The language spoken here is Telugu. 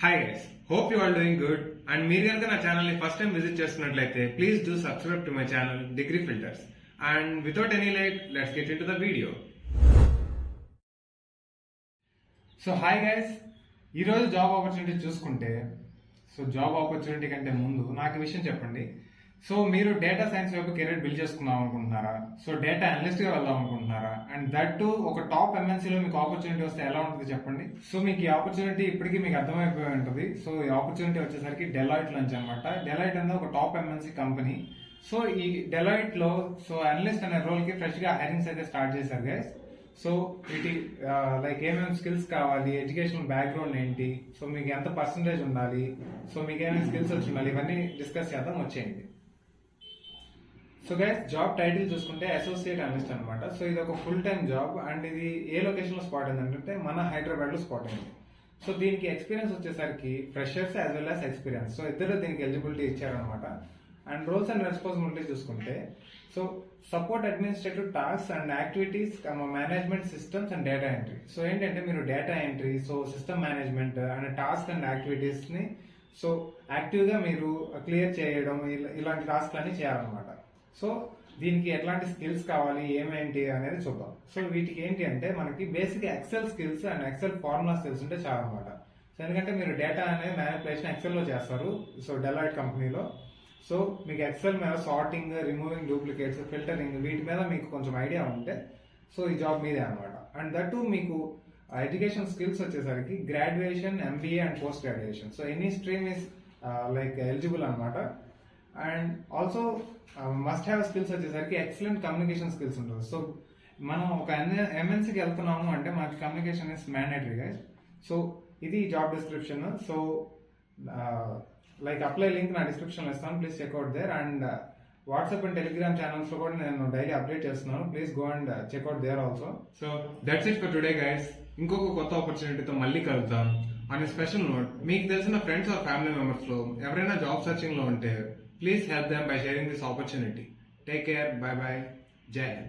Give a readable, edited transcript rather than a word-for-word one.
Hi guys, hope you are doing good. And మీరు కనుక నా ఛానల్ ని ఫస్ట్ టైం విజిట్ చేస్తున్నట్లయితే please do subscribe to my channel degree filters. And without any late let's get into the video. So hi guys, ఈరోజు జాబ్ ఆపర్చునిటీ చూసుకుంటే, జాబ్ ఆపర్చునిటీ కంటే ముందు నాకు విషయం చెప్పండి. మీరు డేటా సైన్స్ వైపు కెరీర్ బిల్డ్ చేసుకుందాం అనుకుంటున్నారా? డేటా అనలిస్ట్ గా వెళ్దాం అనుకుంటున్నారా? అండ్ దట్ టు ఒక టాప్ ఎంఎన్సీలో మీకు ఆపర్చునిటీ వస్తే ఎలా ఉంటుంది చెప్పండి. మీకు ఈ ఆపర్చునిటీ ఇప్పటికీ మీకు అర్థమైపోయి ఉంటుంది. ఈ ఆపర్చునిటీ వచ్చేసరికి డెలాయిట్ నుంచి అనమాట. డెలాయిట్ అనేది ఒక టాప్ ఎంఎన్సీ కంపెనీ. ఈ డెలాయిట్ లో అనలిస్ట్ అనే రోల్ కి ఫ్రెష్ గా హైరింగ్స్ అయితే స్టార్ట్ చేశారు గైస్. ఇది లైక్ ఏమేమి స్కిల్స్ కావాలి, ఎడ్యుకేషన్ బ్యాక్గ్రౌండ్ ఏంటి, మీకు ఎంత పర్సంటేజ్ ఉండాలి, మీకు ఏమేమి స్కిల్స్ వచ్చి ఉండాలి, ఇవన్నీ డిస్కస్ చేద్దాం వచ్చేయండి. గైస్, జాబ్ టైటిల్ చూసుకుంటే అసోసియేట్ అనలిస్ట్ అనమాట. ఇది ఒక ఫుల్ టైమ్ జాబ్ అండ్ ఇది ఏ లొకేషన్ లో స్పాట్ అయిందంటే మన హైదరాబాద్ లో స్పాట్ అయింది. దీనికి ఎక్స్పీరియన్స్ వచ్చేసరికి freshers as well as experience, ఇద్దరు దీనికి ఎలిజిబిలిటీ ఇచ్చారనమాట. అండ్ రోల్స్ అండ్ రెస్పాన్సిబిలిటీస్ చూసుకుంటే support administrative task and activities, management systems and data entry. ఏంటంటే మీరు data entry, system management and task and activities ని యాక్టివ్ గా మీరు క్లియర్ చేయడం, ఇలాంటి టాస్క్ అన్ని చేయాలన్నమాట. దీనికి ఎట్లాంటి స్కిల్స్ కావాలి, ఏమేంటి అనేది చూద్దాం. వీటికి ఏంటి అంటే మనకి basic excel skills and excel formula skills ఉంటే చాలా అనమాట. ఎందుకంటే మీరు డేటా అనేది మ్యానిపులేషన్ ఎక్సెల్ లో చేస్తారు డెలాయిట్ కంపెనీలో. మీకు ఎక్సెల్ మీద సార్టింగ్, రిమూవింగ్ డూప్లికేట్స్, ఫిల్టరింగ్, వీటి మీద మీకు కొంచెం ఐడియా ఉంటే ఈ జాబ్ మీదే అనమాట. అండ్ దట్ మీకు ఎడ్యుకేషన్ స్కిల్స్ వచ్చేసరికి graduation, MBA and post graduation. Any stream is like eligible అనమాట. And also must have skills వచ్చేసరికి ఎక్సలెంట్ కమ్యూనికేషన్ స్కిల్స్ ఉంటుంది. మనం ఒక ఎంఎన్సీకి వెళ్తున్నాము అంటే మనకి కమ్యూనికేషన్ ఇస్ మ్యాండేటరీ గైస్. ఇది job description. Like apply link నా డిస్క్రిప్షన్ లో ఇస్తాను, please check out there. And WhatsApp and Telegram channels లో కూడా నేను డైలీ అప్డేట్ చేస్తున్నాను, please go and check out there also. That's it for today guys. ఇంకొక కొత్త ఆపర్చునిటీతో మళ్ళీ కలుద్దాం. అండ్ స్పెషల్ నోట్, మీకు తెలిసిన ఫ్రెండ్స్ ఆర్ ఫ్యామిలీ మెంబర్స్ లో ఎవరైనా జాబ్ సర్చింగ్ లో ఉంటే please help them by sharing this opportunity. Take care. Bye bye. Jai Hind.